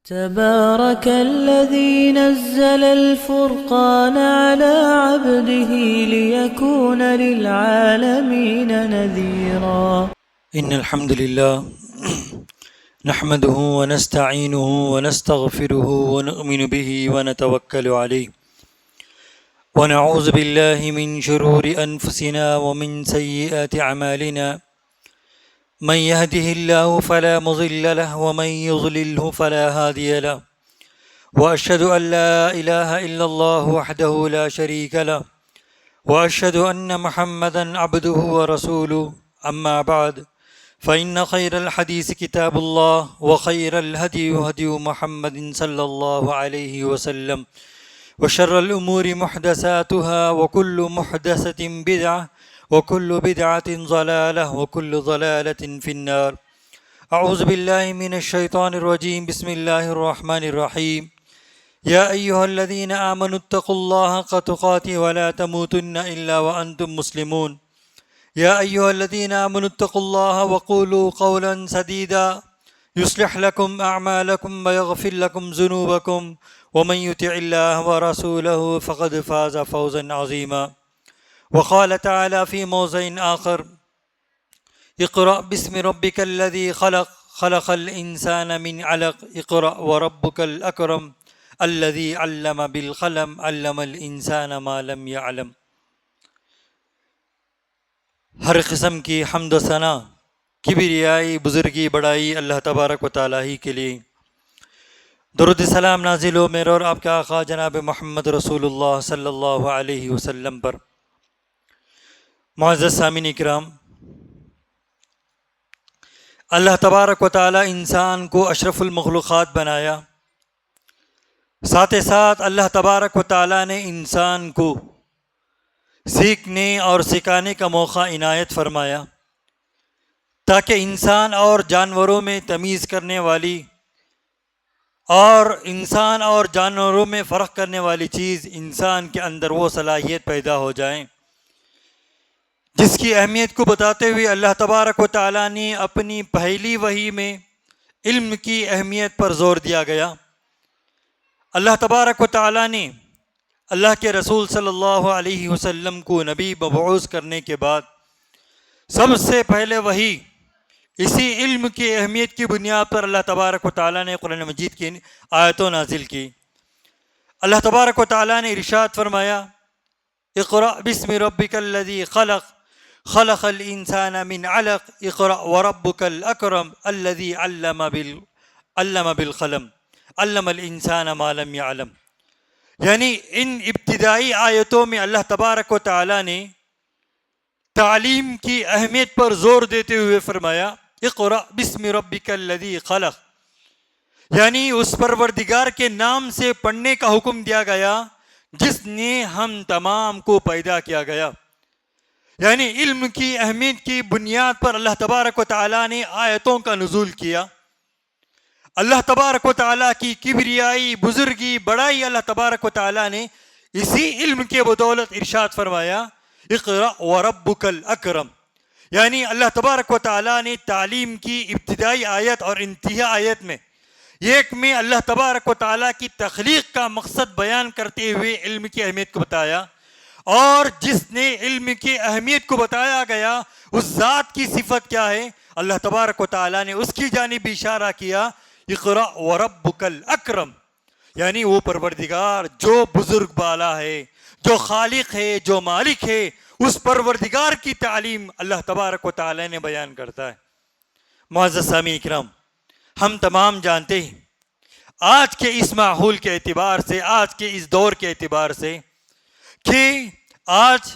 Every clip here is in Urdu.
تبارك الذي نزل الفرقان على عبده ليكون للعالمين نذيرا. إن الحمد لله نحمده ونستعينه ونستغفره ونؤمن به ونتوكل عليه ونعوذ بالله من شرور أنفسنا ومن سيئات أعمالنا من يهده الله فلا مضل له ومن يضلله فلا هادي له وأشهد أن لا إله إلا الله وحده لا شريك له وأشهد أن محمدا عبده ورسوله أما بعد فإن خير الحديث كتاب الله وخير الهدي هدي محمد صلى الله عليه وسلم وشر الأمور محدثاتها وكل محدثة بدعة وكل بدعة ضلالة وكل ضلالة في النار. أعوذ بالله من الشيطان الرجيم. بسم الله الرحمن الرحيم. يا أيها الذين آمنوا اتقوا الله حق تقاته ولا تموتن إلا وأنتم مسلمون. يا أيها الذين آمنوا اتقوا الله وقولوا قولا سديدا يصلح لكم أعمالكم ويغفر لكم ذنوبكم ومن يطع الله ورسوله فقد فاز فوزا عظيما. وقال تعالى في موضع آخر: اقرأ باسم ربك الذي خلق خلق الإنسان من علق اقرأ وربك الأكرم الذي علم بالقلم علم الإنسان ما لم يعلم. ہر قسم کی حمد و ثنا، کبریائی، بزرگی، بڑائی اللہ تبارک و تعالیٰ ہی کے لیے. درود سلام نازل ہو میرے اور آپ کے آقا جناب محمد رسول اللہ صلی اللہ علیہ وسلم پر. معزز سامعین اکرام، اللہ تبارک و تعالیٰ انسان کو اشرف المخلوقات بنایا. ساتھ ساتھ اللہ تبارک و تعالیٰ نے انسان کو سیکھنے اور سکھانے کا موقع عنایت فرمایا تاکہ انسان اور جانوروں میں تمیز کرنے والی اور انسان اور جانوروں میں فرق کرنے والی چیز انسان کے اندر وہ صلاحیت پیدا ہو جائیں جس کی اہمیت کو بتاتے ہوئے اللہ تبارک و تعالیٰ نے اپنی پہلی وحی میں علم کی اہمیت پر زور دیا گیا. اللہ تبارک و تعالیٰ نے اللہ کے رسول صلی اللہ علیہ وسلم کو نبی مبعوث کرنے کے بعد سب سے پہلے وحی اسی علم کی اہمیت کی بنیاد پر اللہ تبارک و تعالیٰ نے قرآن مجید کی آیتوں نازل کی. اللہ تبارک و تعالیٰ نے ارشاد فرمایا: اقرأ باسم ربک الذی خلق خلق الانسان من علق اقرأ وربک الاکرم الذی علم بالقلم علم الانسان ما لم يعلم. یعنی ان ابتدائی آیتوں میں اللہ تبارک و تعالیٰ نے تعلیم کی اہمیت پر زور دیتے ہوئے فرمایا: اقرأ باسم ربک الذی خلق، یعنی اس پروردگار کے نام سے پڑھنے کا حکم دیا گیا جس نے ہم تمام کو پیدا کیا گیا. یعنی علم کی اہمیت کی بنیاد پر اللہ تبارک و تعالیٰ نے آیتوں کا نزول کیا. اللہ تبارک و تعالیٰ کی کبریائی، بزرگی، بڑائی اللہ تبارک و تعالیٰ نے اسی علم کے بدولت ارشاد فرمایا: اقرأ وربک الاکرم. یعنی اللہ تبارک و تعالیٰ نے تعلیم کی ابتدائی آیت اور انتہا آیت میں ایک میں اللہ تبارک و تعالیٰ کی تخلیق کا مقصد بیان کرتے ہوئے علم کی اہمیت کو بتایا، اور جس نے علم کی اہمیت کو بتایا گیا اس ذات کی صفت کیا ہے اللہ تبارک و تعالیٰ نے اس کی جانب اشارہ کیا: اقرأ وربک الاکرم. یعنی وہ پروردگار جو بزرگ بالا ہے، جو خالق ہے، جو مالک ہے، اس پروردگار کی تعلیم اللہ تبارک و تعالی نے بیان کرتا ہے. معزز سامعین اکرام، ہم تمام جانتے ہیں آج کے اس ماحول کے اعتبار سے، آج کے اس دور کے اعتبار سے، کہ آج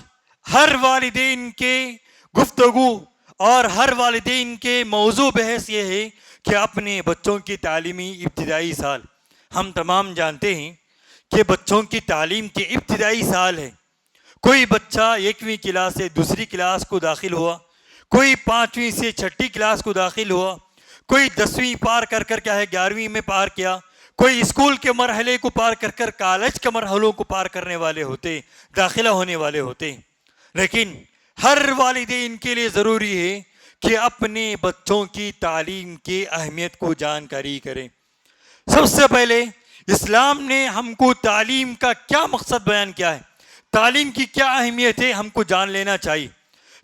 ہر والدین کے گفتگو اور ہر والدین کے موضوع بحث یہ ہے کہ اپنے بچوں کی تعلیمی ابتدائی سال. ہم تمام جانتے ہیں کہ بچوں کی تعلیم کے ابتدائی سال ہے. کوئی بچہ 1ویں کلاس سے 2ری کلاس کو داخل ہوا، کوئی 5ویں سے 6ٹھی کلاس کو داخل ہوا، کوئی 10ویں پار کر کیا ہے 11ویں میں پار کیا، کوئی اسکول کے مرحلے کو پار کر کالج کے مرحلوں کو پار کرنے والے ہوتے، داخلہ ہونے والے ہوتے. لیکن ہر والدین کے لیے ضروری ہے کہ اپنے بچوں کی تعلیم کی اہمیت کو جانکاری کریں. سب سے پہلے اسلام نے ہم کو تعلیم کا کیا مقصد بیان کیا ہے، تعلیم کی کیا اہمیت ہے، ہم کو جان لینا چاہیے،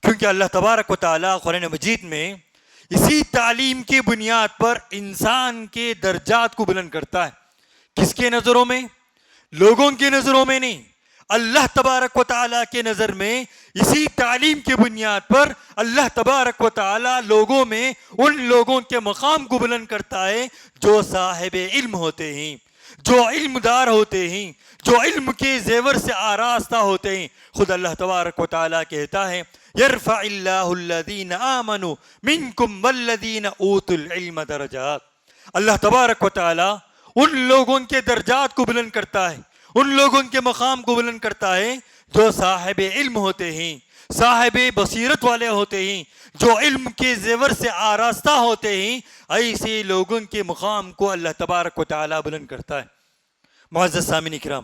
کیونکہ اللہ تبارک و تعالیٰ قرآن مجید میں اسی تعلیم کی بنیاد پر انسان کے درجات کو بلند کرتا ہے۔ کس کے نظروں میں؟ لوگوں کی نظروں میں نہیں، اللہ تبارک و تعالیٰ کے نظر میں اسی تعلیم کی بنیاد پر اللہ تبارک و تعالیٰ لوگوں میں ان لوگوں کے مقام کو بلند کرتا ہے جو صاحب علم ہوتے ہیں، جو علم دار ہوتے ہیں، جو علم کے زیور سے آراستہ ہوتے ہیں۔ خود اللہ تبارک و تعالیٰ کہتا ہے یرفع اللہ الذین آمنوا منکم والذین اوتوا العلم درجات۔ اللہ تبارک و تعالیٰ ان لوگوں کے درجات کو بلند کرتا ہے، ان لوگوں کے مقام کو بلند کرتا ہے جو صاحب علم ہوتے ہیں، صاحب بصیرت والے ہوتے ہیں، جو علم کے زیور سے آراستہ ہوتے ہیں۔ ایسے لوگوں کے مقام کو اللہ تبارک و تعالیٰ بلند کرتا ہے۔ معزز سامعین کرام،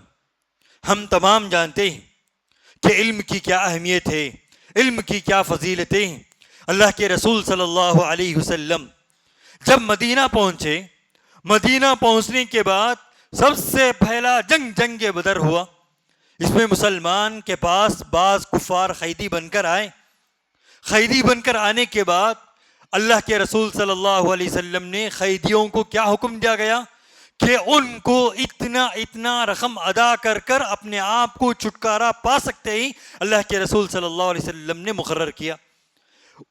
ہم تمام جانتے ہیں کہ علم کی کیا اہمیت ہے، علم کی کیا فضیلتیں ہیں۔ اللہ کے رسول صلی اللہ علیہ وسلم جب مدینہ پہنچے، مدینہ پہنچنے کے بعد سب سے پہلا جنگ بدر ہوا۔ اس میں مسلمان کے پاس بعض کفار قیدی بن کر آئے۔ قیدی بن کر آنے کے بعد اللہ کے رسول صلی اللہ علیہ وسلم نے قیدیوں کو کیا حکم دیا گیا کہ ان کو اتنا رقم ادا کر کر اپنے آپ کو چھٹکارا پا سکتے ہی اللہ کے رسول صلی اللہ علیہ وسلم نے مقرر کیا۔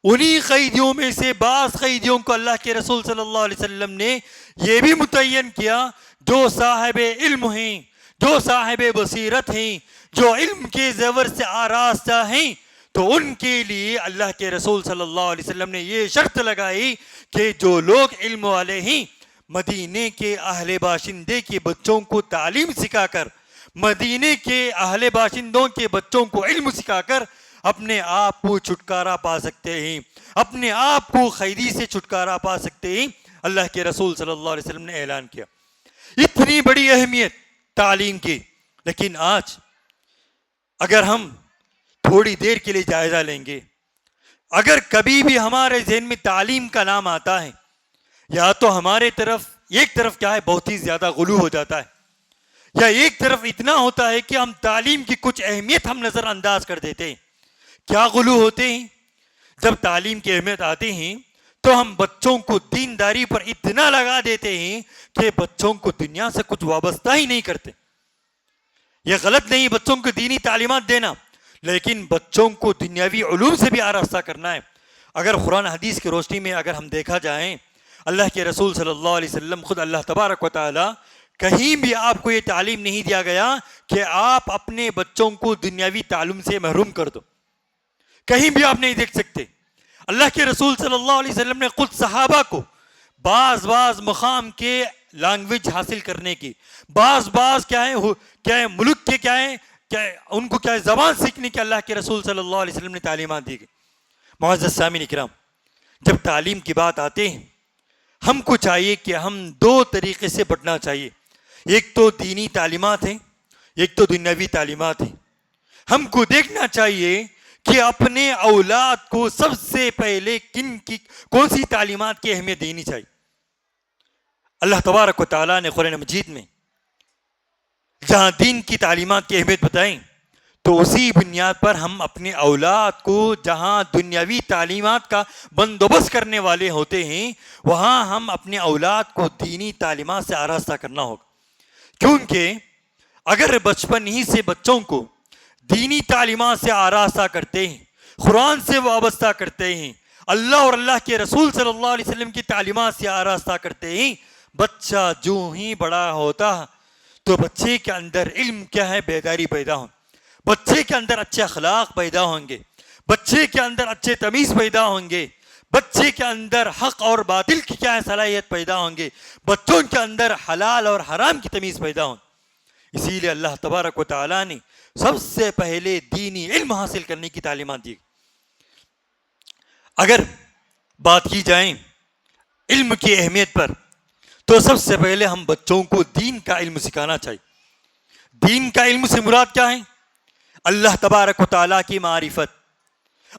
انہی قیدیوں میں سے بعض قیدیوں کو اللہ کے رسول صلی اللہ علیہ وسلم نے یہ بھی متعین کیا جو صاحب علم ہیں، جو صاحب بصیرت ہیں، جو علم کے زیور سے آراستہ ہیں، تو ان کے لیے اللہ کے رسول صلی اللہ علیہ وسلم نے یہ شرط لگائی کہ جو لوگ علم والے ہیں مدینے کے اہل باشندے کے بچوں کو تعلیم سکھا کر، مدینے کے اہل باشندوں کے بچوں کو علم سکھا کر اپنے آپ کو چھٹکارا پا سکتے ہیں، اپنے آپ کو قیدی سے چھٹکارا پا سکتے ہیں۔ اللہ کے رسول صلی اللہ علیہ وسلم نے اعلان کیا۔ اتنی بڑی اہمیت تعلیم کی، لیکن آج اگر ہم تھوڑی دیر کے لیے جائزہ لیں گے، اگر کبھی بھی ہمارے ذہن میں تعلیم کا نام آتا ہے، یا تو ہمارے ایک طرف کیا ہے بہت ہی زیادہ غلو ہو جاتا ہے، یا ایک طرف اتنا ہوتا ہے کہ ہم تعلیم کی کچھ اہمیت ہم نظر انداز کر دیتے ہیں۔ کیا غلو ہوتے ہیں؟ جب تعلیم کی اہمیت آتی ہیں تو ہم بچوں کو دینداری پر اتنا لگا دیتے ہیں کہ بچوں کو دنیا سے کچھ وابستہ ہی نہیں کرتے۔ یہ غلط نہیں بچوں کو دینی تعلیمات دینا، لیکن بچوں کو دنیاوی علوم سے بھی آراستہ کرنا ہے۔ اگر قرآن حدیث کی روشنی میں اگر ہم دیکھا جائیں، اللہ کے رسول صلی اللہ علیہ وسلم خود اللہ تبارک و تعالی کہیں بھی آپ کو یہ تعلیم نہیں دیا گیا کہ آپ اپنے بچوں کو دنیاوی تعلیم سے محروم کر دو، کہیں بھی آپ نہیں دیکھ سکتے۔ اللہ کے رسول صلی اللہ علیہ وسلم نے خود صحابہ کو بعض مقام کے لینگویج حاصل کرنے کی، بعض کیا ہے ملک کے کیا ہے ان کو کیا ہے زبان سیکھنے کی اللہ کے رسول صلی اللہ علیہ وسلم نے تعلیمات دی گئی۔ معزز سامعین کرام، جب تعلیم کی بات آتے ہیں ہم کو چاہیے کہ ہم دو طریقے سے بٹنا چاہیے، ایک تو دینی تعلیمات ہیں، ایک تو دنیاوی تعلیمات ہیں۔ ہم کو دیکھنا چاہیے کہ اپنے اولاد کو سب سے پہلے کون سی تعلیمات کی اہمیت دینی چاہیے۔ اللہ تبارک و تعالیٰ نے قرآن مجید میں جہاں دین کی تعلیمات کی اہمیت بتائیں تو اسی بنیاد پر ہم اپنے اولاد کو جہاں دنیاوی تعلیمات کا بندوبست کرنے والے ہوتے ہیں وہاں ہم اپنے اولاد کو دینی تعلیمات سے آراستہ کرنا ہوگا، کیونکہ اگر بچپن ہی سے بچوں کو دینی تعلیمات سے آراستہ کرتے ہیں، قرآن سے وابستہ کرتے ہیں، اللہ اور اللہ کے رسول صلی اللہ علیہ وسلم کی تعلیمات سے آراستہ کرتے ہیں، بچہ جو ہی بڑا ہوتا تو بچے کے اندر علم کیا ہے بیداری پیدا ہو، بچے کے اندر اچھے اخلاق پیدا ہوں گے، بچے کے اندر اچھے تمیز پیدا ہوں گے، بچے کے اندر حق اور باطل کی کیا ہے صلاحیت پیدا ہوں گے، بچوں کے اندر حلال اور حرام کی تمیز پیدا ہوں۔ اسی لیے اللہ تبارک و تعالیٰ نے سب سے پہلے دینی علم حاصل کرنے کی تعلیمات دی۔ اگر بات کی جائیں علم کی اہمیت پر تو سب سے پہلے ہم بچوں کو دین کا علم سکھانا چاہیے۔ دین کا علم سے مراد کیا ہے؟ اللہ تبارک و تعالیٰ کی معرفت،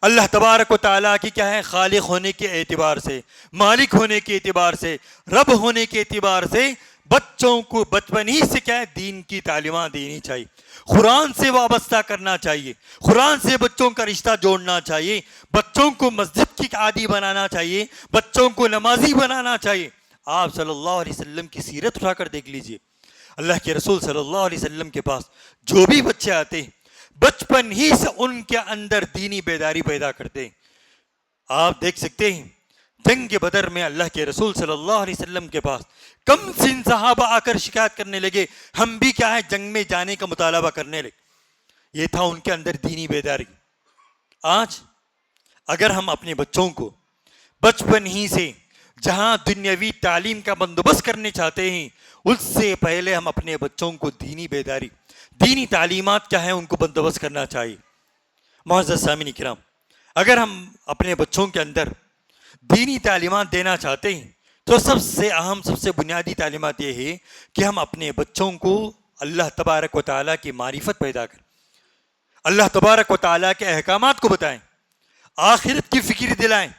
اللہ تبارک و تعالیٰ کی کیا ہے خالق ہونے کے اعتبار سے، مالک ہونے کے اعتبار سے، رب ہونے کے اعتبار سے بچوں کو بچپن ہی سے کیا ہے دین کی تعلیمات دینی چاہیے، قرآن سے وابستہ کرنا چاہیے، قرآن سے بچوں کا رشتہ جوڑنا چاہیے، بچوں کو مسجد کی عادی بنانا چاہیے، بچوں کو نمازی بنانا چاہیے۔ آپ صلی اللہ علیہ وسلم کی سیرت اٹھا کر دیکھ لیجئے، اللہ کے رسول صلی اللہ علیہ وسلم کے پاس جو بھی بچے آتے ہیں بچپن ہی سے ان کے اندر دینی بیداری پیدا کرتے ہیں۔ آپ دیکھ سکتے ہیں جنگ بدر میں اللہ کے رسول صلی اللہ علیہ وسلم کے پاس کم سن صحابہ آ کر شکایت کرنے لگے، ہم بھی کیا ہے جنگ میں جانے کا مطالبہ کرنے لگے۔ یہ تھا ان کے اندر دینی بیداری۔ آج اگر ہم اپنے بچوں کو بچپن ہی سے جہاں دنیاوی تعلیم کا بندوبست کرنے چاہتے ہیں، اس سے پہلے ہم اپنے بچوں کو دینی بیداری، دینی تعلیمات کیا ہے ان کو بندوبست کرنا چاہیے۔ معزز سامعین کرام، اگر ہم اپنے بچوں کے اندر دینی تعلیمات دینا چاہتے ہیں تو سب سے اہم، سب سے بنیادی تعلیمات یہ ہے کہ ہم اپنے بچوں کو اللہ تبارک و تعالیٰ کی معرفت پیدا کریں، اللہ تبارک و تعالیٰ کے احکامات کو بتائیں، آخرت کی فکر دلائیں۔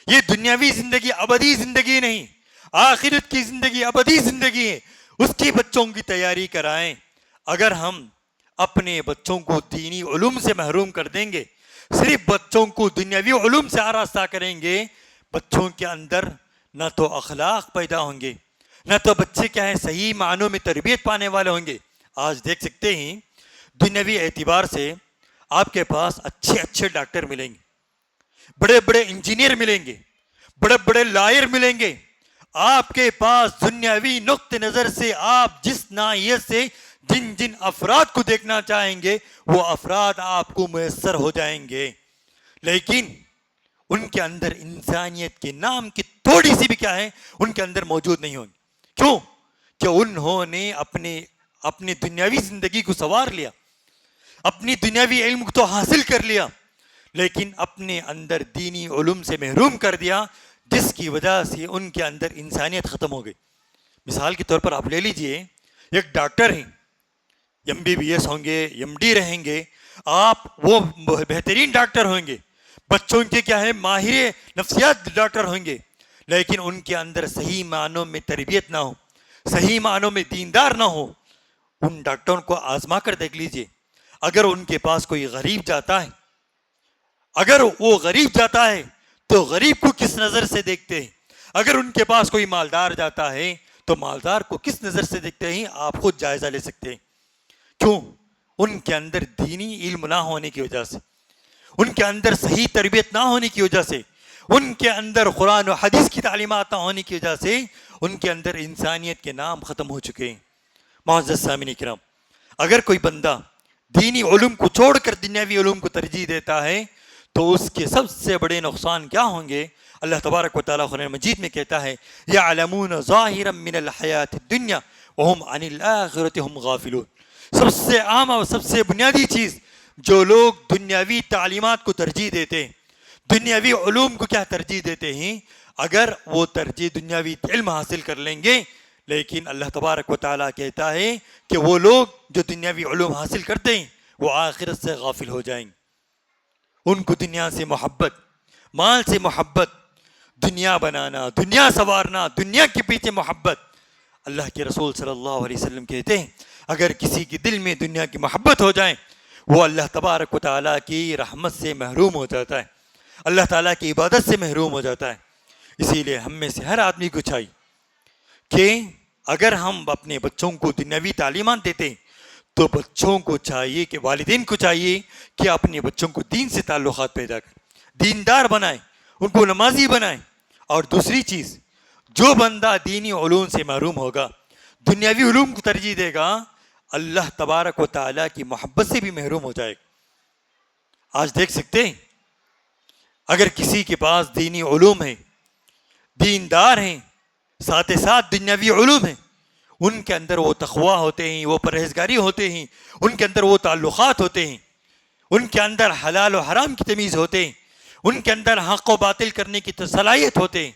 یہ دنیاوی زندگی ابدی زندگی نہیں، آخرت کی زندگی ابدی زندگی ہے، اس کی بچوں کی تیاری کرائیں۔ اگر ہم اپنے بچوں کو دینی علوم سے محروم کر دیں گے، صرف بچوں کو دنیاوی علوم سے آراستہ کریں گے، بچوں کے اندر نہ تو اخلاق پیدا ہوں گے، نہ تو بچے کیا ہے صحیح معنوں میں تربیت پانے والے ہوں گے۔ آج دیکھ سکتے ہیں دنیاوی اعتبار سے آپ کے پاس اچھے اچھے ڈاکٹر ملیں گے، بڑے بڑے انجینئر ملیں گے، بڑے بڑے لائر ملیں گے۔ آپ کے پاس دنیاوی نقطہ نظر سے آپ جس ناحیت سے جن جن افراد کو دیکھنا چاہیں گے وہ افراد آپ کو میسر ہو جائیں گے، لیکن ان کے اندر انسانیت کے نام کی تھوڑی سی بھی کیا ہے ان کے اندر موجود نہیں ہوگی۔ کیوں؟ کہ انہوں نے اپنی دنیاوی زندگی کو سنوار لیا، اپنی دنیاوی علم کو تو حاصل کر لیا، لیکن اپنے اندر دینی علوم سے محروم کر دیا، جس کی وجہ سے ان کے اندر انسانیت ختم ہو گئی۔ مثال کے طور پر آپ لے لیجئے، ایک ڈاکٹر ہیں، MBBS ہوں گے، MD رہیں گے، آپ وہ بہترین ڈاکٹر ہوں گے، بچوں کے کیا ہے ماہر نفسیات ڈاکٹر ہوں گے، لیکن ان کے اندر صحیح معنوں میں تربیت نہ ہو، صحیح معنوں میں دیندار نہ ہو۔ ان ڈاکٹروں کو آزما کر دیکھ لیجئے، اگر ان کے پاس کوئی غریب جاتا ہے، اگر وہ غریب جاتا ہے تو غریب کو کس نظر سے دیکھتے ہیں؟ اگر ان کے پاس کوئی مالدار جاتا ہے تو مالدار کو کس نظر سے دیکھتے ہیں؟ آپ خود جائزہ لے سکتے ہیں۔ کیوں؟ ان کے اندر دینی علم نہ ہونے کی وجہ سے، ان کے اندر صحیح تربیت نہ ہونے کی وجہ سے، ان کے اندر قرآن و حدیث کی تعلیمات نہ ہونے کی وجہ سے ان کے اندر انسانیت کے نام ختم ہو چکے ہیں۔ معزز سامعین کرام، اگر کوئی بندہ دینی علوم کو چھوڑ کر دنیاوی علوم کو ترجیح دیتا ہے تو اس کے سب سے بڑے نقصان کیا ہوں گے؟ اللہ تبارک و تعالیٰ قرآن مجید میں کہتا ہے یعلمون ظاہرا من الحیات الدنیا وہم عن الآخرۃ ہم غافلون۔ سب سے عام اور سب سے بنیادی چیز، جو لوگ دنیاوی تعلیمات کو ترجیح دیتے ہیں، دنیاوی علوم کو کیا ترجیح دیتے ہیں، اگر وہ ترجیح دنیاوی علم حاصل کر لیں گے، لیکن اللہ تبارک و تعالیٰ کہتا ہے کہ وہ لوگ جو دنیاوی علوم حاصل کرتے ہیں وہ آخرت سے غافل ہو جائیں گے۔ ان کو دنیا سے محبت، مال سے محبت، دنیا بنانا، دنیا سنوارنا، دنیا کے پیچھے محبت۔ اللہ کے رسول صلی اللہ علیہ وسلم کہتے ہیں اگر کسی کے دل میں دنیا کی محبت ہو جائے وہ اللہ تبارک و تعالیٰ کی رحمت سے محروم ہو جاتا ہے، اللہ تعالیٰ کی عبادت سے محروم ہو جاتا ہے۔ اسی لیے ہم میں سے ہر آدمی کو چاہیے کہ اگر ہم اپنے بچوں کو دنیاوی تعلیمات دیتے ہیں تو بچوں کو چاہیے کہ والدین کو چاہیے کہ اپنے بچوں کو دین سے تعلقات پیدا کریں، دیندار بنائیں، ان کو نمازی بنائیں۔ اور دوسری چیز، جو بندہ دینی علوم سے محروم ہوگا، دنیاوی علوم کو ترجیح دے گا، اللہ تبارک و تعالیٰ کی محبت سے بھی محروم ہو جائے گا۔ آج دیکھ سکتے ہیں اگر کسی کے پاس دینی علوم ہیں، دیندار ہیں، ساتھ ساتھ دنیاوی علوم ہیں، ان کے اندر وہ تقویٰ ہوتے ہیں، وہ پرہیزگاری ہوتے ہیں، ان کے اندر وہ تعلقات ہوتے ہیں، ان کے اندر حلال و حرام کی تمیز ہوتے ہیں، ان کے اندر حق و باطل کرنے کی صلاحیت ہوتے ہیں۔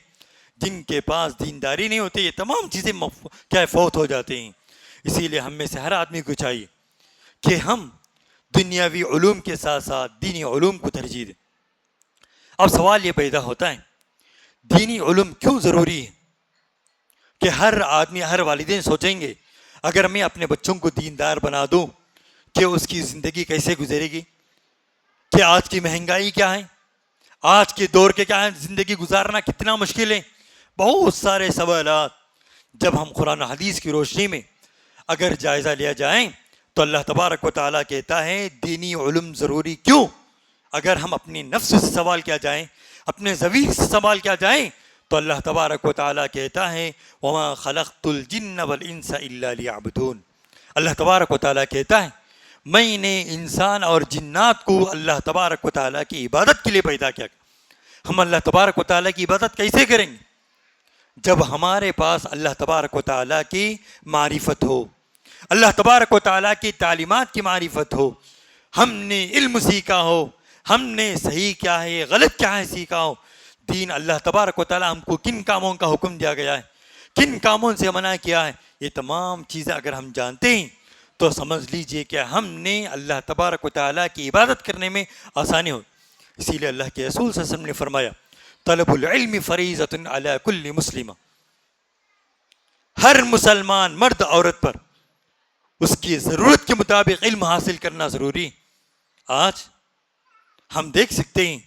جن کے پاس دینداری نہیں ہوتی یہ تمام چیزیں کیا فوت ہو جاتے ہیں۔ اسی لیے ہم میں سے ہر آدمی کو چاہیے کہ ہم دنیاوی علوم کے ساتھ ساتھ دینی علوم کو ترجیح دیں۔ اب سوال یہ پیدا ہوتا ہے دینی علوم کیوں ضروری ہے؟ کہ ہر آدمی، ہر والدین سوچیں گے اگر میں اپنے بچوں کو دیندار بنا دوں کہ اس کی زندگی کیسے گزرے گی، کہ آج کی مہنگائی کیا ہے، آج کے دور کے کیا ہے، زندگی گزارنا کتنا مشکل ہے. بہت سارے سوالات جب ہم قرآن و حدیث کی روشنی میں اگر جائزہ لیا جائیں تو اللہ تبارک و تعالیٰ کہتا ہے دینی علم ضروری کیوں. اگر ہم اپنے نفس سے سوال کیا جائیں، اپنے ضمیر سے سوال کیا جائیں تو اللہ تبارک و تعالیٰ کہتا ہے وَمَا خَلَقْتُ الْجِنَّ وَالْإِنسَ إِلَّا لِيَعْبُدُونَ. اللہ تبارک و تعالیٰ کہتا ہے میں نے انسان اور جنات کو اللہ تبارک و تعالیٰ کی عبادت کے لیے پیدا کیا. ہم اللہ تبارک و تعالیٰ کی عبادت کیسے کریں گے؟ جب ہمارے پاس اللہ تبارک و تعالیٰ کی معرفت ہو، اللہ تبارک و تعالیٰ کی تعلیمات کی معرفت ہو، ہم نے علم سیکھا ہو، ہم نے صحیح کیا ہے غلط کیا ہے سیکھا ہو. دین اللہ تبارک و تعالیٰ ہم کو کن کاموں کا حکم دیا گیا ہے، کن کاموں سے منع کیا ہے، یہ تمام چیزیں اگر ہم جانتے ہیں تو سمجھ لیجئے کہ ہم نے اللہ تبارک و تعالیٰ کی عبادت کرنے میں آسانی ہو. اسی لیے اللہ کے رسول صلی اللہ علیہ وسلم نے فرمایا طلب العلم فریضۃ علی کل مسلم. ہر مسلمان مرد عورت پر اس کی ضرورت کے مطابق علم حاصل کرنا ضروری. آج ہم دیکھ سکتے ہیں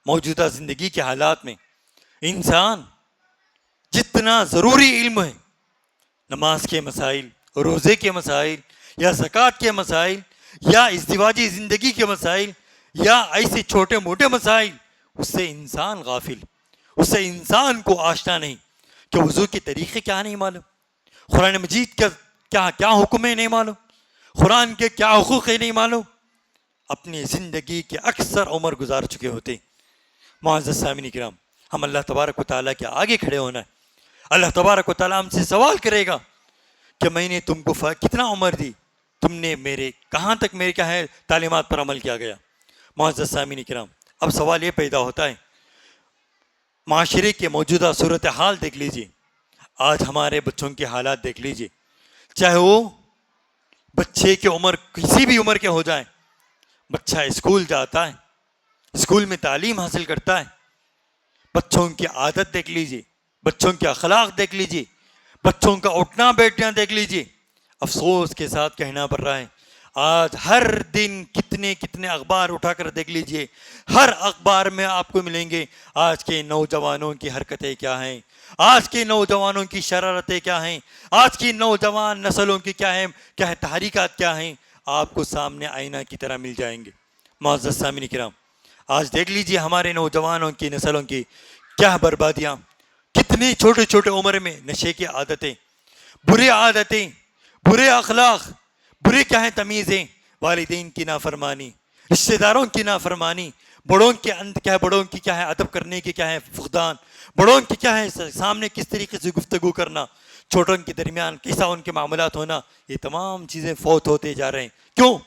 موجودہ زندگی کے حالات میں انسان جتنا ضروری علم ہے، نماز کے مسائل، روزے کے مسائل، یا زکوٰۃ کے مسائل، یا ازدواجی زندگی کے مسائل، یا ایسے چھوٹے موٹے مسائل، اس سے انسان غافل، اس سے انسان کو آشنا نہیں کہ وضو کے طریقے کیا نہیں معلوم، قرآن مجید کا کیا حکم ہے نہیں معلوم، قرآن کے کیا حقوق ہے نہیں معلوم. اپنی زندگی کے اکثر عمر گزار چکے ہوتے. معزز سامعین کرام، ہم اللہ تبارک و تعالیٰ کے آگے کھڑے ہونا ہے. اللہ تبارک و تعالیٰ ہم سے سوال کرے گا کہ میں نے تم کو کتنا عمر دی، تم نے میرے کہاں تک میرے کیا ہے تعلیمات پر عمل کیا گیا. معزز سامعین کرام، اب سوال یہ پیدا ہوتا ہے، معاشرے کے موجودہ صورتحال دیکھ لیجیے، آج ہمارے بچوں کے حالات دیکھ لیجیے، چاہے وہ بچے کی عمر کسی بھی عمر کے ہو جائیں، بچہ اسکول جاتا ہے، اسکول میں تعلیم حاصل کرتا ہے، بچوں کی عادت دیکھ لیجیے، بچوں کے اخلاق دیکھ لیجیے، بچوں کا اٹھنا بیٹھنا دیکھ لیجیے. افسوس کے ساتھ کہنا پڑ رہا ہے آج ہر دن کتنے اخبار اٹھا کر دیکھ لیجیے، ہر اخبار میں آپ کو ملیں گے آج کے نوجوانوں کی حرکتیں کیا ہیں، آج کے نوجوانوں کی شرارتیں کیا ہیں، آج کی نوجوان نسلوں کی کیا ہے تحریکات کیا ہیں، آپ کو سامنے آئینہ کی طرح مل جائیں گے. معزز سامعین کرام، آج دیکھ لیجیے ہمارے نوجوانوں کی نسلوں کی کیا بربادیاں، کتنی چھوٹے چھوٹے عمر میں نشے کی عادتیں، برے عادتیں، برے اخلاق، برے کیا ہے تمیزیں، والدین کی نافرمانی، رشتہ داروں کی نافرمانی، بڑوں کے بڑوں کی کیا ہے ادب کرنے کی کیا ہے فقدان، بڑوں کی کیا ہے سامنے کس طریقے سے گفتگو کرنا، چھوٹوں کے درمیان کیسا ان کے معاملات ہونا، یہ تمام چیزیں فوت ہوتے جا رہے ہیں. کیوں؟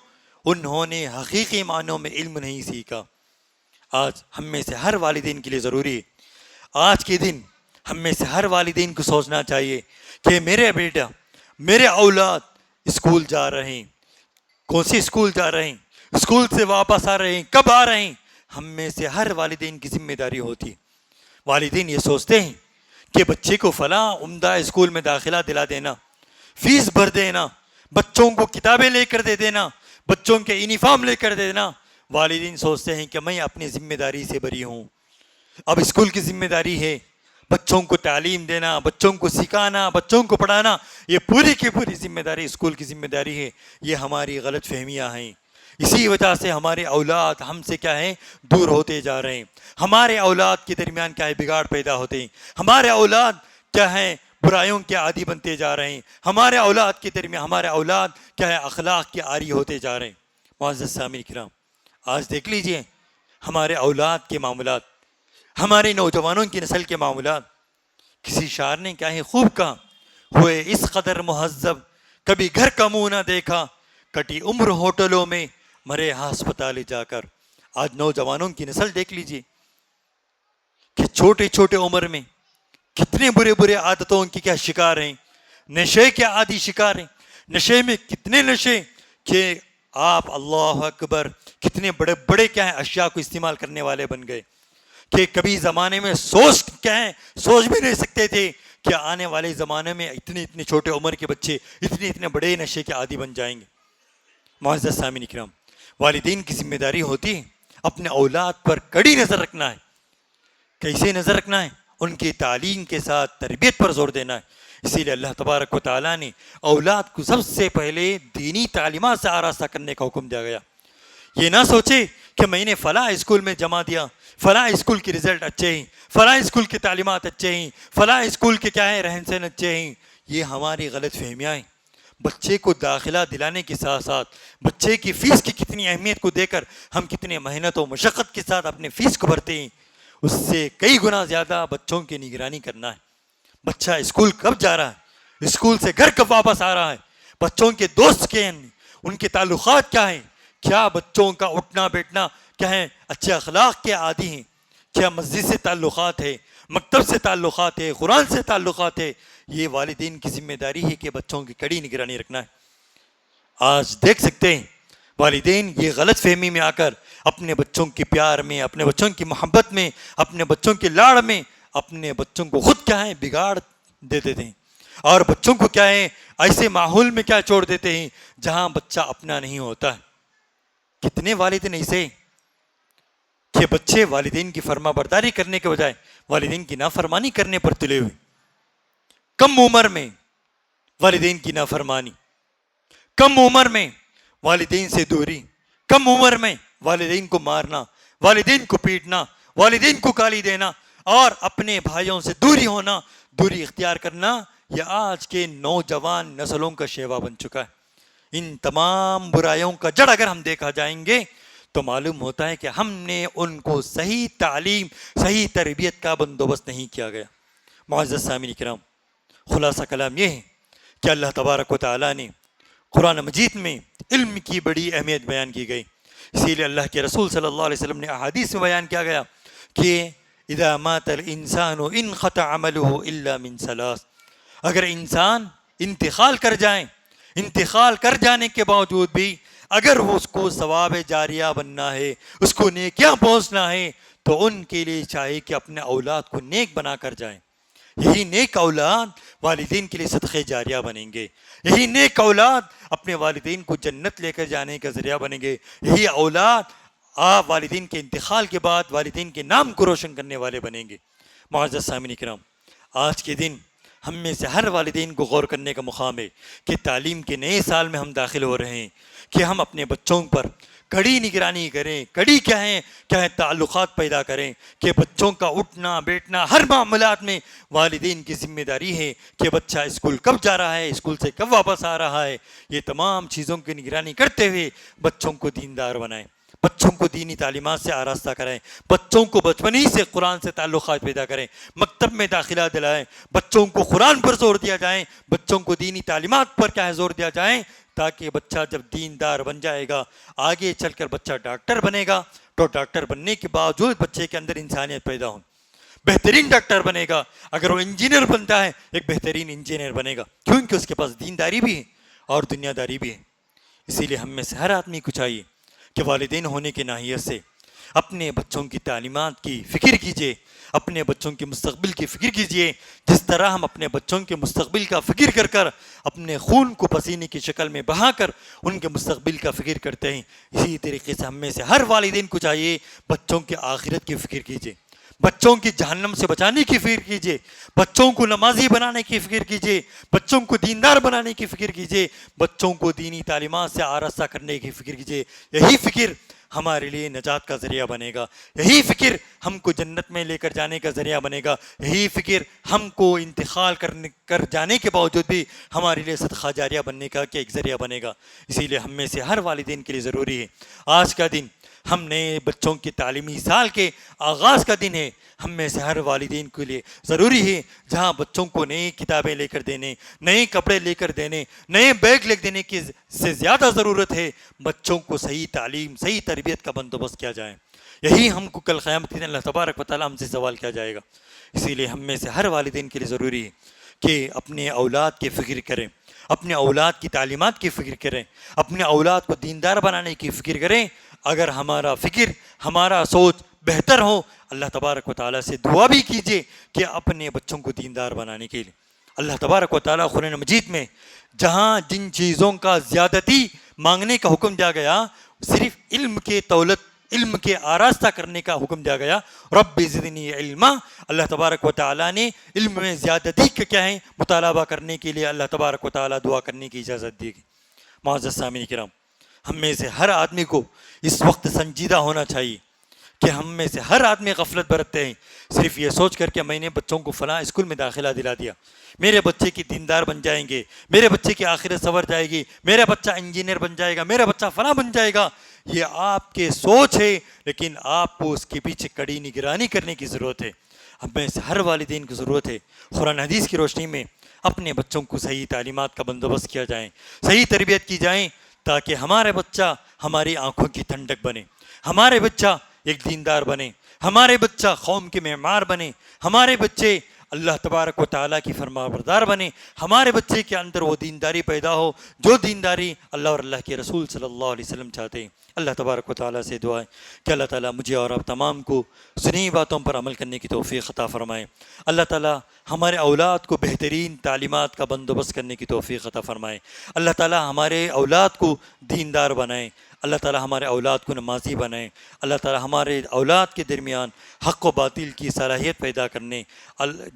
انہوں نے حقیقی معنوں میں علم نہیں سیکھا. آج ہم میں سے ہر والدین کے لیے ضروری ہے، آج کے دن ہم میں سے ہر والدین کو سوچنا چاہیے کہ میرے بیٹا، میرے اولاد اسکول جا رہے ہیں، کون سی اسکول جا رہے ہیں، اسکول سے واپس آ رہے ہیں، کب آ رہے ہیں. ہم میں سے ہر والدین کی ذمہ داری ہوتی ہے. والدین یہ سوچتے ہیں کہ بچے کو فلاں عمدہ اسکول میں داخلہ دلا دینا، فیس بھر دینا، بچوں کو کتابیں لے کر دے دینا، بچوں کے یونیفارم لے کر دے دینا. والدین سوچتے ہیں کہ میں اپنی ذمہ داری سے بری ہوں، اب اسکول کی ذمہ داری ہے بچوں کو تعلیم دینا، بچوں کو سکھانا، بچوں کو پڑھانا، یہ پوری کی پوری ذمہ داری اسکول کی ذمہ داری ہے. یہ ہماری غلط فہمیاں ہیں، اسی وجہ سے ہمارے اولاد ہم سے کیا ہے دور ہوتے جا رہے ہیں، ہمارے اولاد کے درمیان کیا ہے بگاڑ پیدا ہوتے ہیں، ہمارے اولاد کیا ہے برائیوں کے عادی بنتے جا رہے ہیں، ہمارے اولاد کے درمیان ہمارے اولاد کیا ہے اخلاق کے عاری ہوتے جا رہے ہیں. معزز سامعین کرام، آج دیکھ لیجئے ہمارے اولاد کے معاملات، ہمارے نوجوانوں کی نسل کے معاملات. کسی شاعر نے کیا ہے خوب کہا، ہوئے اس قدر مہذب کبھی گھر کا منہ نہ دیکھا، کٹی عمر ہوٹلوں میں مرے ہسپتال جا کر. آج نوجوانوں کی نسل دیکھ لیجئے کہ چھوٹے چھوٹے عمر میں کتنے برے عادتوں کی کیا شکار ہیں، نشے کے عادی شکار ہیں. نشے میں کتنے نشے کہ آپ اللہ اکبر کتنے بڑے بڑے کیا ہیں اشیاء کو استعمال کرنے والے بن گئے کہ کبھی زمانے میں سوچ بھی نہیں سکتے تھے کہ آنے والے زمانے میں اتنے چھوٹے عمر کے بچے اتنے بڑے نشے کے عادی بن جائیں گے۔ معزز سامعین اکرام، والدین کی ذمہ داری ہوتی ہے اپنے اولاد پر کڑی نظر رکھنا ہے۔ کیسے نظر رکھنا ہے؟ ان کی تعلیم کے ساتھ تربیت پر زور دینا ہے۔ اسی لیے اللہ تبارک و تعالیٰ نے اولاد کو سب سے پہلے دینی تعلیمات سے آراستہ کرنے کا حکم دیا گیا۔ یہ نہ سوچے کہ میں نے فلاں اسکول میں جمع دیا، فلاں اسکول کی رزلٹ اچھے ہیں، فلاں اسکول کی تعلیمات اچھے ہیں، فلاں اسکول کے کیا ہے رہن سہن اچھے ہیں۔ یہ ہماری غلط فہمیاں ہیں۔ بچے کو داخلہ دلانے کے ساتھ ساتھ بچے کی فیس کی کتنی اہمیت کو دے کر ہم کتنے محنت و مشقت کے ساتھ اپنے فیس کو بھرتے ہیں، اس سے کئی گنا زیادہ بچوں کی نگرانی کرنا ہے۔ بچہ اسکول کب جا رہا ہے، اسکول سے گھر کب واپس آ رہا ہے، بچوں کے دوست کیا ہیں، ان کے تعلقات کیا ہیں، کیا بچوں کا اٹھنا بیٹھنا کیا ہے اچھے اخلاق کے عادی ہیں، کیا مسجد سے تعلقات ہے، مکتب سے تعلقات ہے، قرآن سے تعلقات ہے۔ یہ والدین کی ذمہ داری ہے کہ بچوں کی کڑی نگرانی رکھنا ہے۔ آج دیکھ سکتے ہیں والدین یہ غلط فہمی میں آ کر اپنے بچوں کے پیار میں، اپنے بچوں کی محبت میں، اپنے بچوں کے لاڑ میں اپنے بچوں کو خود کیا ہے بگاڑ دے دیتے ہیں، اور بچوں کو کیا ہے ایسے ماحول میں کیا چھوڑ دیتے ہیں جہاں بچہ اپنا نہیں ہوتا ہے۔ کتنے والدین ایسے کہ بچے والدین کی فرما برداری کرنے کے بجائے والدین کی نافرمانی کرنے پر تلے ہوئے۔ کم عمر میں والدین کی نافرمانی، کم عمر میں والدین سے دوری، کم عمر میں والدین کو مارنا، والدین کو پیٹنا، والدین کو گالی دینا اور اپنے بھائیوں سے دوری ہونا، دوری اختیار کرنا، یہ آج کے نوجوان نسلوں کا شیوا بن چکا ہے۔ ان تمام برائیوں کا جڑ اگر ہم دیکھا جائیں گے تو معلوم ہوتا ہے کہ ہم نے ان کو صحیح تعلیم، صحیح تربیت کا بندوبست نہیں کیا گیا۔ معزز سامعین کرام، خلاصہ کلام یہ ہے کہ اللہ تبارک و تعالیٰ نے قرآن مجید میں علم کی بڑی اہمیت بیان کی گئی۔ اسی لیے اللہ کے رسول صلی اللہ علیہ وسلم نے احادیث میں بیان کیا گیا کہ اذا مات الانسان انقطع عمله الا من ثلاث، اگر انسان انتقال کر جائیں، انتقال کر جانے کے باوجود بھی اگر وہ اس کو ثواب جاریہ بننا ہے، اس کو نیکیاں پہنچنا ہے، تو ان کے لیے چاہیے کہ اپنے اولاد کو نیک بنا کر جائیں۔ یہی نیک اولاد والدین کے لیے صدقہ جاریہ بنیں گے، یہی نیک اولاد اپنے والدین کو جنت لے کر جانے کا ذریعہ بنیں گے، یہی اولاد آپ والدین کے انتقال کے بعد والدین کے نام کو روشن کرنے والے بنیں گے۔ معزز سامعین کرام، آج کے دن ہم میں سے ہر والدین کو غور کرنے کا مقام ہے کہ تعلیم کے نئے سال میں ہم داخل ہو رہے ہیں کہ ہم اپنے بچوں پر کڑی نگرانی کریں، کڑی کیا ہے تعلقات پیدا کریں کہ بچوں کا اٹھنا بیٹھنا ہر معاملات میں والدین کی ذمہ داری ہے کہ بچہ اسکول کب جا رہا ہے، اسکول سے کب واپس آ رہا ہے۔ یہ تمام چیزوں کی نگرانی کرتے ہوئے بچوں کو دیندار بنائیں، بچوں کو دینی تعلیمات سے آراستہ کریں، بچوں کو بچپن ہی سے قرآن سے تعلقات پیدا کریں، مکتب میں داخلہ دلائیں، بچوں کو قرآن پر زور دیا جائے، بچوں کو دینی تعلیمات پر کیا ہے زور دیا جائے، تاکہ بچہ جب دیندار بن جائے گا آگے چل کر بچہ ڈاکٹر بنے گا، تو ڈاکٹر بننے کے باوجود بچے کے اندر انسانیت پیدا ہو، بہترین ڈاکٹر بنے گا۔ اگر وہ انجینئر بنتا ہے ایک بہترین انجینئر بنے گا، کیونکہ اس کے پاس دینداری بھی ہے اور دنیا داری بھی ہے۔ اسی لیے ہم میں سے ہر آدمی کو چاہیے کہ والدین ہونے کے ناحیت سے اپنے بچوں کی تعلیمات کی فکر کیجیے، اپنے بچوں کے مستقبل کی فکر کیجیے، جس طرح ہم اپنے بچوں کے مستقبل کا فکر کر کر اپنے خون کو پسینے کی شکل میں بہا کر ان کے مستقبل کا فکر کرتے ہیں، اسی طریقے سے ہم میں سے ہر والدین کو چاہیے بچوں کے آخرت کی فکر کیجیے، بچوں کی جہنم سے بچانے کی فکر کیجیے، بچوں کو نمازی بنانے کی فکر کیجیے، بچوں کو دیندار بنانے کی فکر کیجیے، بچوں کو دینی تعلیمات سے آراستہ کرنے کی فکر کیجیے۔ یہی فکر ہمارے لیے نجات کا ذریعہ بنے گا، یہی فکر ہم کو جنت میں لے کر جانے کا ذریعہ بنے گا، یہی فکر ہم کو انتقال کر جانے کے باوجود بھی ہمارے لیے صدقہ جاریہ بننے کا ایک ذریعہ بنے گا۔ اسی لیے ہم میں سے ہر والدین کے لیے ضروری ہے، آج کا دن ہم نئے بچوں کے تعلیمی سال کے آغاز کا دن ہے، ہم میں سے ہر والدین کے لیے ضروری ہے جہاں بچوں کو نئی کتابیں لے کر دینے، نئے کپڑے لے کر دینے، نئے بیگ لے دینے کی سے زیادہ ضرورت ہے بچوں کو صحیح تعلیم، صحیح تربیت کا بندوبست کیا جائے۔ یہی ہم کو کل قیامت کے دن اللہ تبارک و تعالیٰ ہم سے سوال کیا جائے گا۔ اسی لیے ہم میں سے ہر والدین کے لیے ضروری ہے کہ اپنے اولاد کی فکر کریں، اپنے اولاد کی تعلیمات کی فکر کریں، اپنے اولاد کو دیندار بنانے کی فکر کریں، اگر ہمارا فکر ہمارا سوچ بہتر ہو، اللہ تبارک و تعالیٰ سے دعا بھی کیجیے کہ اپنے بچوں کو دیندار بنانے کے لیے۔ اللہ تبارک و تعالیٰ قرآن مجید میں جہاں جن چیزوں کا زیادتی مانگنے کا حکم دیا گیا، صرف علم کے دولت، علم کے آراستہ کرنے کا حکم دیا گیا، رب زدنی علما، اللہ تبارک و تعالیٰ نے علم میں زیادتی کا کیا ہے مطالبہ کرنے کے لیے اللہ تبارک و تعالیٰ دعا کرنے کی اجازت دی گئی۔ معزز سامعین کرام، ہم میں سے ہر آدمی کو اس وقت سنجیدہ ہونا چاہیے کہ ہم میں سے ہر آدمی غفلت برتتے ہیں، صرف یہ سوچ کر کہ میں نے بچوں کو فلاں اسکول میں داخلہ دلا دیا، میرے بچے کی دیندار بن جائیں گے، میرے بچے کی آخرت سنور جائے گی، میرا بچہ انجینئر بن جائے گا، میرا بچہ فلاں بن جائے گا۔ یہ آپ کے سوچ ہے، لیکن آپ کو اس کے پیچھے کڑی نگرانی کرنے کی ضرورت ہے۔ ہم میں سے ہر والدین کی ضرورت ہے قرآن حدیث کی روشنی میں اپنے بچوں کو صحیح تعلیمات کا بندوبست کیا جائے، صحیح تربیت کی جائیں، تاکہ ہمارے بچہ ہماری آنکھوں کی ٹھنڈک بنے، ہمارے بچہ ایک دیندار بنے، ہمارے بچہ قوم کے معمار بنے، ہمارے بچے اللہ تبارک و تعالیٰ کی فرما بردار بنے، ہمارے بچے کے اندر وہ دینداری پیدا ہو جو دینداری اللہ اور اللہ کے رسول صلی اللہ علیہ وسلم چاہتے ہیں۔ اللہ تبارک و تعالیٰ سے دعا ہے کہ اللہ تعالیٰ مجھے اور آپ تمام کو سنی باتوں پر عمل کرنے کی توفیق عطا فرمائے۔ اللہ تعالیٰ ہمارے اولاد کو بہترین تعلیمات کا بندوبست کرنے کی توفیق عطا فرمائے۔ اللہ تعالیٰ ہمارے اولاد کو دیندار بنائے، اللہ تعالیٰ ہمارے اولاد کو نمازی بنائے، اللہ تعالیٰ ہمارے اولاد کے درمیان حق و باطل کی صلاحیت پیدا کرنے،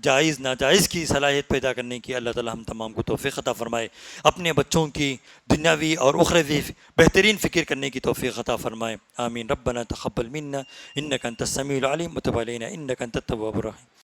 جائز ناجائز کی صلاحیت پیدا کرنے کی اللہ تعالیٰ ہم تمام کو توفیق عطا فرمائے۔ اپنے بچوں کی دنیاوی اور اخروی بہترین فکر کرنے کی توفیق عطا فرمائے۔ آمین۔ ربنا تقبل منا انک انت السمیع العلیم وتب علینا انک انت التواب الرحیم۔